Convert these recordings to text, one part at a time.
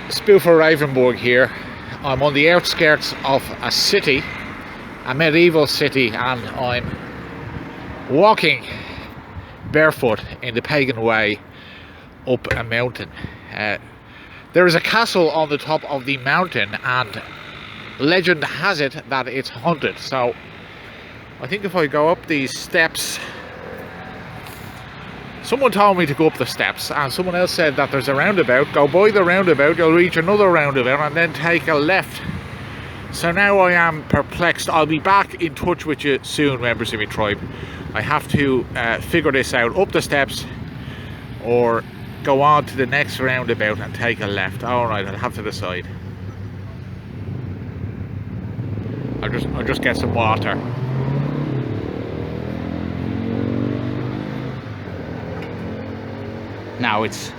Spoofer Ravenberg here. I'm on the outskirts of a city, a medieval city, and I'm walking barefoot in the pagan way up a mountain. There is a castle on the top of the mountain, and legend has it that it's haunted. So I think if I go up these steps, someone told me to go up the steps, and someone else said that there's a roundabout. Go by the roundabout, you'll reach another roundabout, and then take a left. So now I am perplexed. I'll be back in touch with you soon, members of my tribe. I have to figure this out. Up the steps, or go on to the next roundabout and take a left. Alright, I'll have to decide. I'll just get some water. No, it's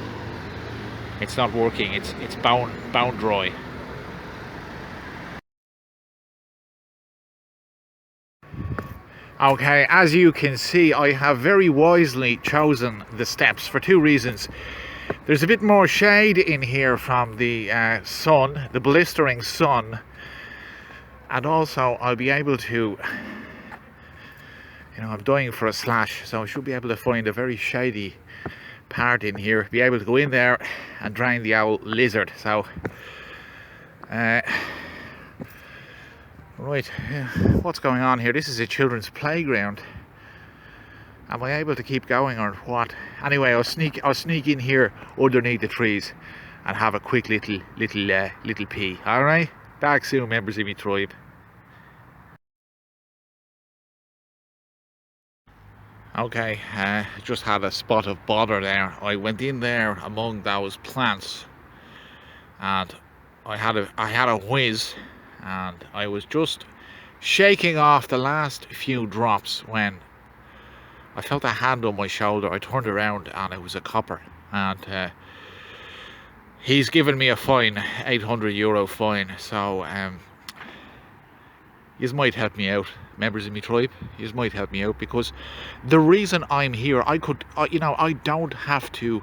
not working. It's bone dry. Okay, as you can see, I have very wisely chosen the steps for two reasons. There's a bit more shade in here from the sun, the blistering sun, and also I'll be able to, I'm dying for a slash, so I should be able to find a very shady part in here, be able to go in there and drain the old lizard. So right, what's going on here? This is a children's playground. Am I able to keep going or what? Anyway, I'll sneak in here underneath the trees and have a quick little pee. All right, back soon, members of my tribe. Okay, just had a spot of bother there. I went in there among those plants, and I had a whiz, and I was just shaking off the last few drops when I felt a hand on my shoulder. I turned around and it was a copper, and he's given me a fine, €800 fine. So you might help me out, members of my tribe. You might help me out, because the reason I'm here, I don't have to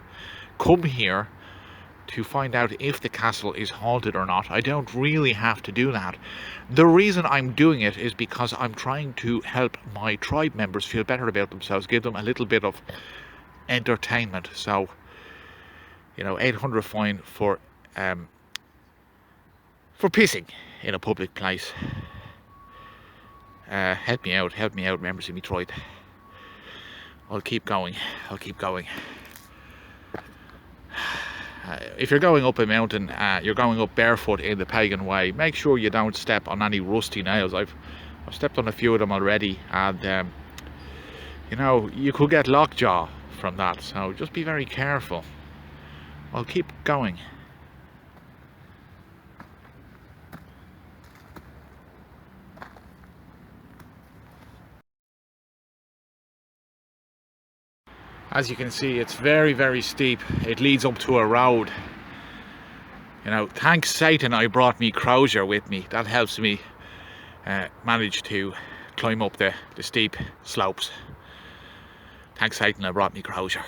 come here to find out if the castle is haunted or not. I don't really have to do that. The reason I'm doing it is because I'm trying to help my tribe members feel better about themselves, give them a little bit of entertainment. So, 800 fine for pissing in a public place. Help me out, members of my tribe. I'll keep going. If you're going up a mountain, you're going up barefoot in the pagan way, make sure you don't step on any rusty nails. I've stepped on a few of them already, and you could get lockjaw from that, so just be very careful. I'll keep going. As you can see, it's very, very steep. It leads up to a road. Thanks Satan I brought me crozier with me. That helps me manage to climb up the steep slopes. Thanks Satan I brought me crozier.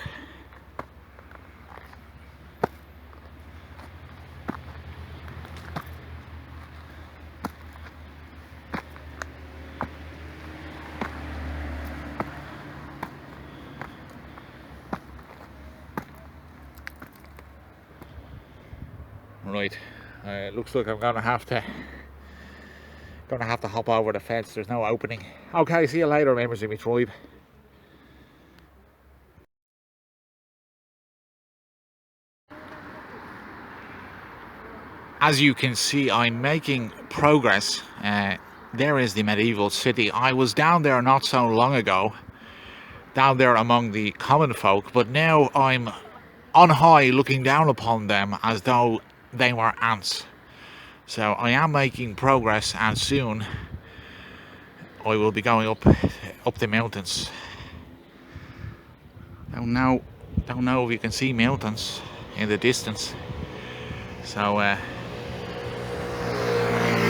Right, looks like I'm gonna have to hop over the fence. There's no opening. Okay, see you later, members of my tribe. As you can see, I'm making progress. There is the medieval city. I was down there not so long ago, down there among the common folk, but now I'm on high looking down upon them as though they were ants. So I am making progress, and soon I will be going up the mountains. Don't know if you can see mountains in the distance. So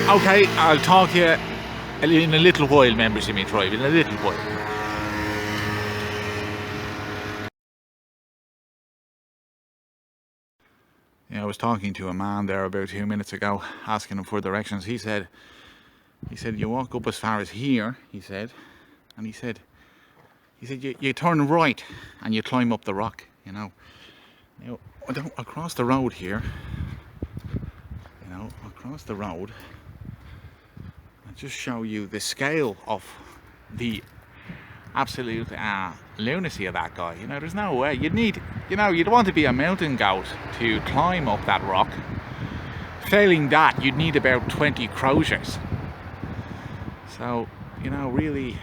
okay, I'll talk to you in a little while, members of my tribe, in a little while. Yeah, I was talking to a man there about 2 minutes ago, asking him for directions. He said you walk up as far as here, he said, and he said you turn right and you climb up the rock, you know. Now, across the road here, across the road, I'll just show you the scale of the absolute lunacy of that guy. You know, there's no way. You'd want to be a mountain goat to climb up that rock. Failing that, you'd need about 20 croziers. So, really,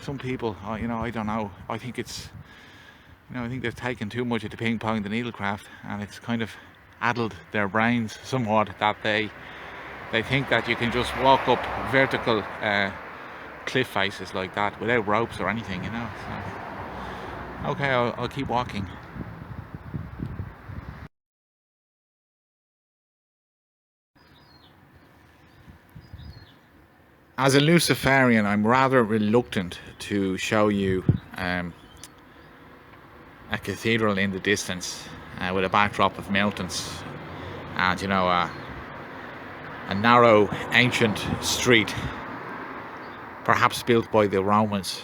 some people, I don't know. I think it's, I think they've taken too much of the ping pong, the needlecraft, and it's kind of addled their brains somewhat, that they think that you can just walk up vertical cliff faces like that without ropes or anything, So, okay, I'll keep walking. As a Luciferian, I'm rather reluctant to show you a cathedral in the distance with a backdrop of mountains and, a narrow ancient street, perhaps built by the Romans.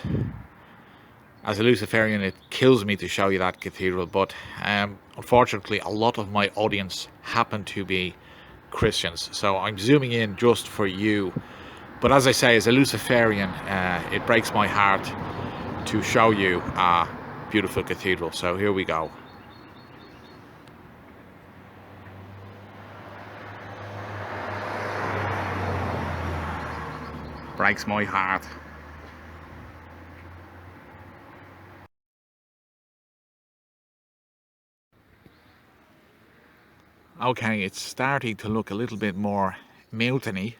As a Luciferian, it kills me to show you that cathedral, but unfortunately a lot of my audience happen to be Christians, so I'm zooming in just for you. But as I say, as a Luciferian, it breaks my heart to show you a beautiful cathedral. So here we go. Breaks my heart. Okay, it's starting to look a little bit more mountainy.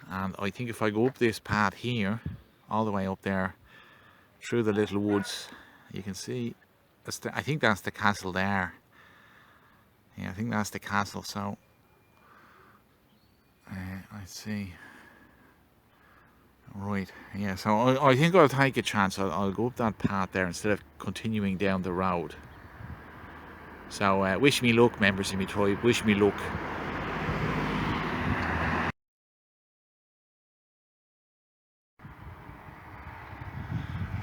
And I think if I go up this path here, all the way up there, through the little woods, you can see, I think that's the castle there. Yeah, I think that's the castle, so let's see. Right, yeah, so I think I'll take a chance. I'll go up that path there instead of continuing down the road. So wish me luck, members of my tribe, wish me luck.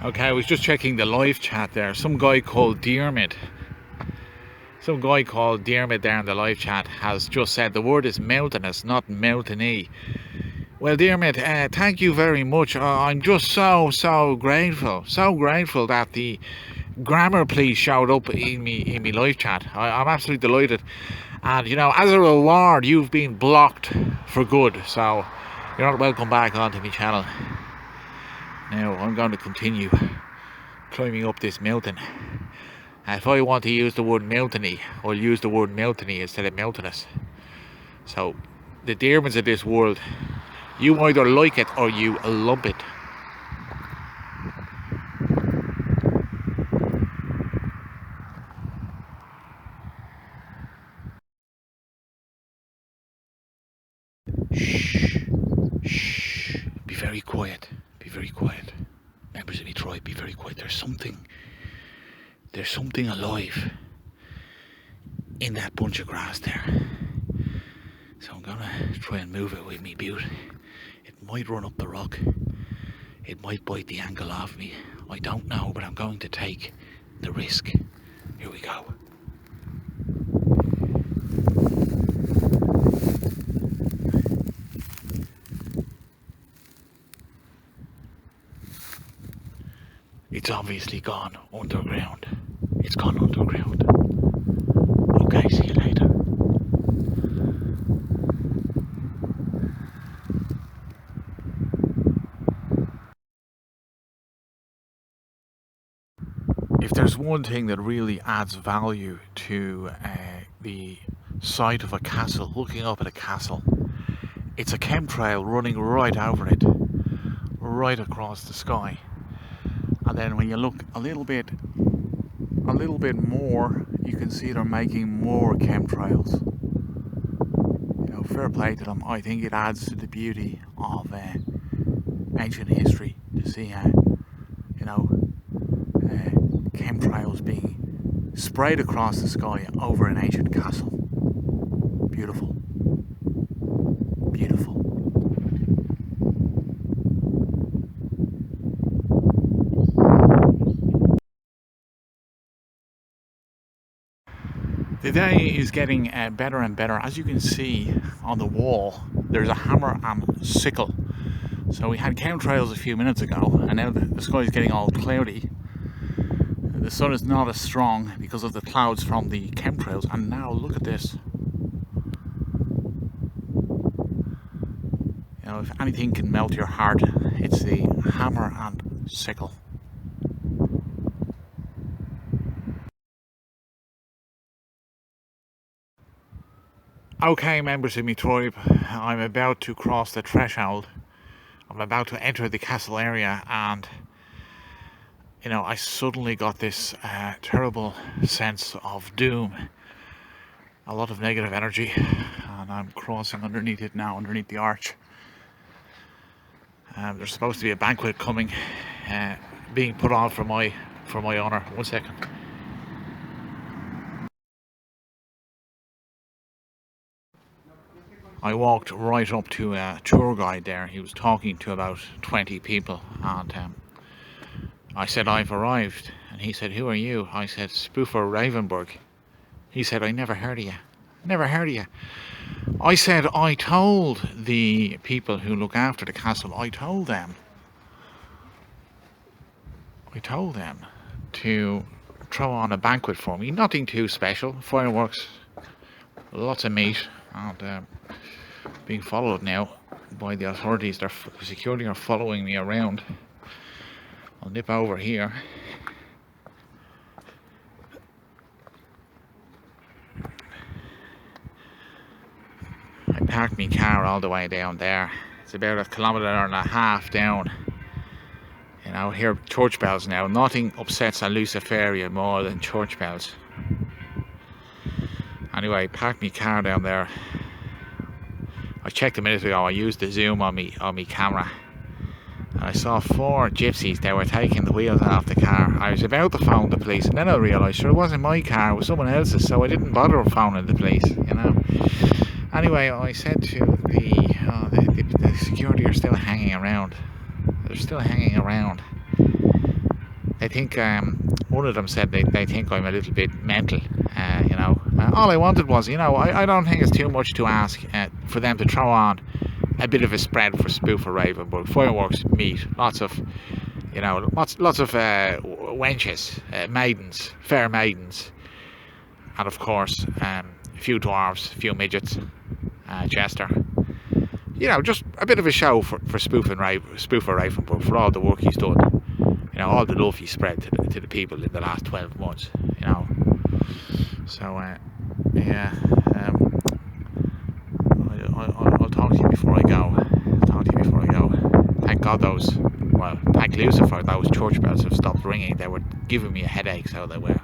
Okay, I was just checking the live chat there. Some guy called Diarmid there in the live chat has just said the word is mountainous, not mountainy. Well, Diarmid, thank you very much. I'm just so grateful that the grammar police showed up in me live chat. I'm absolutely delighted. And as a reward, you've been blocked for good, so you're not welcome back onto my channel. Now I'm going to continue climbing up this mountain. If I want to use the word mountainy, I'll use the word mountainy instead of mountainous. So the demons of this world, you either like it or you lump it. Shh. Be very quiet. Members of my tribe, be very quiet. There's something alive in that bunch of grass there. So I'm gonna try and move it with me boot. It might run up the rock. It might bite the ankle off me. I don't know, but I'm going to take the risk. Here we go. It's obviously gone underground. It's gone underground. Okay, see you later. If there's one thing that really adds value to the sight of a castle, looking up at a castle, it's a chemtrail running right over it, right across the sky. And then when you look a little bit more, you can see they're making more chemtrails. Fair play to them. I think it adds to the beauty of ancient history to see chemtrails being sprayed across the sky over an ancient castle. Beautiful. Beautiful. The day is getting better and better. As you can see on the wall, there's a hammer and sickle. So we had chemtrails a few minutes ago, and now the sky is getting all cloudy. The sun is not as strong because of the clouds from the chemtrails, and now look at this. You know, if anything can melt your heart, it's the hammer and sickle. Okay, members of my tribe, I'm about to cross the threshold. I'm about to enter the castle area, and you know, I suddenly got this terrible sense of doom. A lot of negative energy, and I'm crossing underneath it now, underneath the arch. There's supposed to be a banquet coming, being put on for my honour. 1 second. I walked right up to a tour guide there. He was talking to about 20 people, and I said, I've arrived. And he said, who are you? I said, Spoofer Ravenberg. He said, I never heard of you. Never heard of you. I said, I told the people who look after the castle, I told them to throw on a banquet for me. Nothing too special. Fireworks, lots of meat, and being followed now by the authorities. The security are following me around. I'll nip over here. I parked my car all the way down there. It's about 1.5 kilometres down. You know, hear church bells now. Nothing upsets a Luciferian more than church bells. Anyway, parked my car down there. I checked a minute ago. I used the zoom on me camera, and I saw 4 gypsies. They were taking the wheels off the car. I was about to phone the police, and then I realised, sure, it wasn't my car, it was someone else's, so I didn't bother phoning the police, you know. Anyway, I said to the security are still hanging around. They're still hanging around. I think one of them said they think I'm a little bit mental, you know. All I wanted was, you know, I don't think it's too much to ask for them to throw on a bit of a spread for Spoofer Ravenberg. Fireworks, meat, lots of, you know, lots of wenches, maidens, fair maidens, and of course a few dwarves, a few midgets, jester. You know, just a bit of a show for Spoofer Ravenberg, for all the work he's done. You know, all the love he spread to the people in the last 12 months, you know. So, yeah, I'll talk to you before I go. Thank God thank Lucifer, those church bells have stopped ringing. They were giving me a headache, so they were.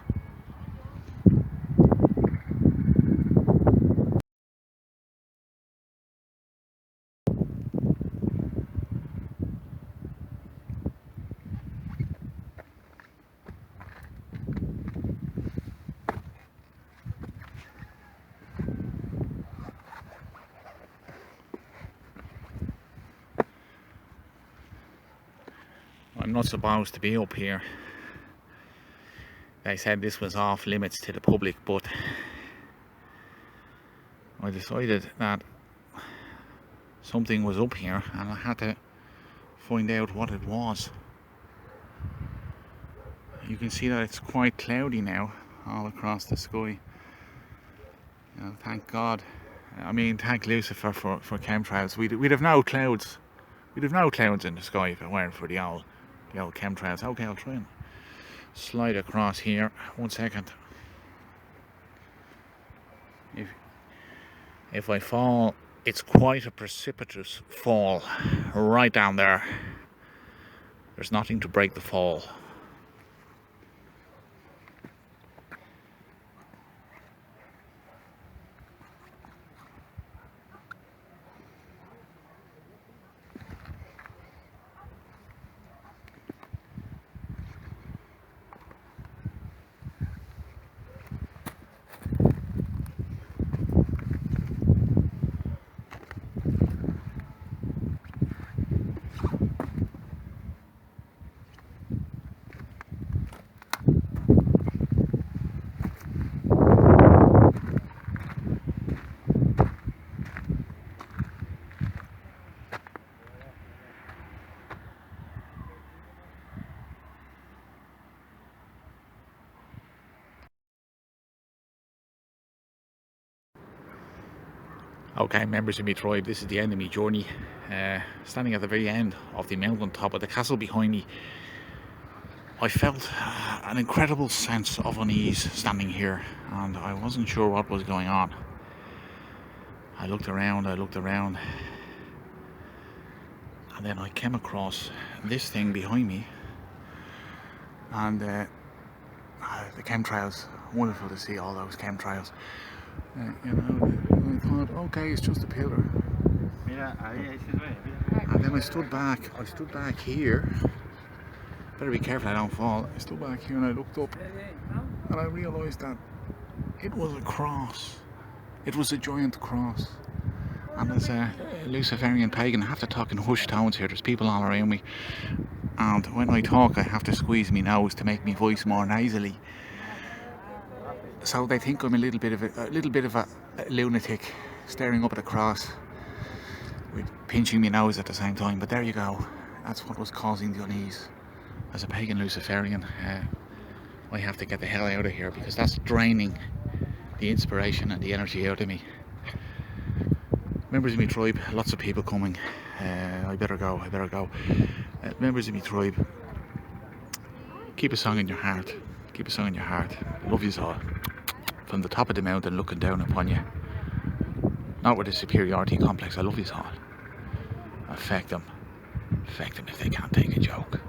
I'm not supposed to be up here. They said this was off limits to the public, but I decided that something was up here and I had to find out what it was. You can see that it's quite cloudy now all across the sky. You know, thank God. I mean, thank Lucifer for chemtrails. We'd have no clouds. We'd have no clouds in the sky if it weren't for the old chemtrails. Okay, I'll try and slide across here. 1 second. If I fall, it's quite a precipitous fall right down there. There's nothing to break the fall. Okay, members of my tribe, this is the end of my journey. Standing at the very end of the mountain top of the castle behind me, I felt an incredible sense of unease standing here, and I wasn't sure what was going on. I looked around, and then I came across this thing behind me, and the chemtrails. Wonderful to see all those chemtrails. You know, I thought, okay, it's just a pillar. And then I stood back here. Better be careful I don't fall. I stood back here and I looked up, and I realised that it was a cross. It was a giant cross. And as a Luciferian pagan, I have to talk in hushed tones here. There's people all around me, and when I talk, I have to squeeze my nose to make my voice more nasally. So they think I'm a little bit of a lunatic, staring up at a cross, with pinching my nose at the same time. But there you go. That's what was causing the unease. As a pagan Luciferian, I have to get the hell out of here, because that's draining the inspiration and the energy out of me. Members of my tribe, lots of people coming. I better go. Members of my tribe, keep a song in your heart. Love you all. From the top of the mountain looking down upon you. Not with a superiority complex. I love you all. Affect them if they can't take a joke.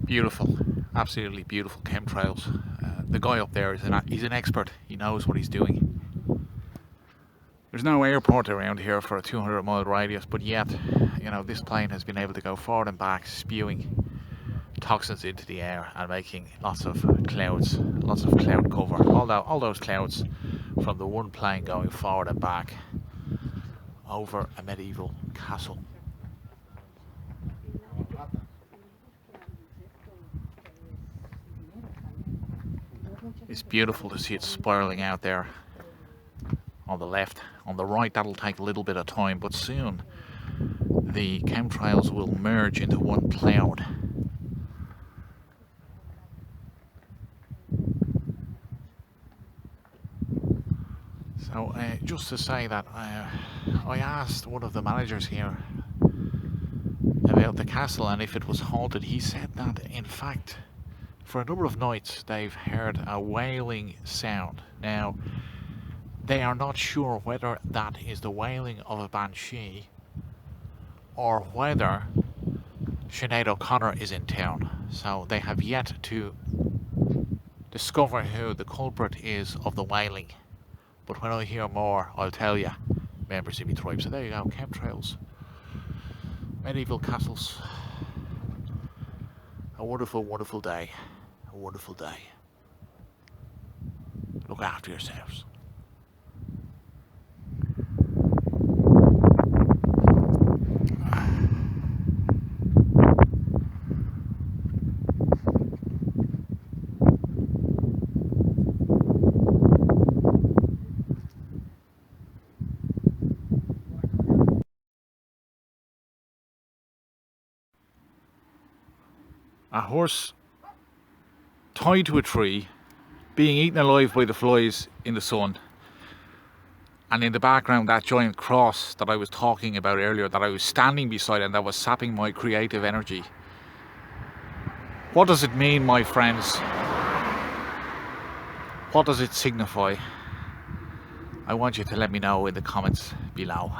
Beautiful, absolutely beautiful chemtrails. The guy up there he's an expert. He knows what he's doing. There's no airport around here for a 200-mile radius, but yet, you know, this plane has been able to go forward and back, spewing toxins into the air and making lots of cloud cover. All those clouds from the one plane going forward and back over a medieval castle. It's beautiful to see it spiraling out there on the left. On the right, that'll take a little bit of time, but soon the chemtrails will merge into one cloud. So just to say that I asked one of the managers here about the castle and if it was haunted. He said that in fact for a number of nights they've heard a wailing sound. Now they are not sure whether that is the wailing of a banshee or whether Sinead O'Connor is in town. So they have yet to discover who the culprit is of the wailing. But when I hear more, I'll tell you, members of my tribe. So there you go, chemtrails, medieval castles. A wonderful, wonderful day. A wonderful day. Look after yourselves. A horse tied to a tree, being eaten alive by the flies in the sun, and in the background that giant cross that I was talking about earlier, that I was standing beside and that was sapping my creative energy. What does it mean, my friends? What does it signify? I want you to let me know in the comments below.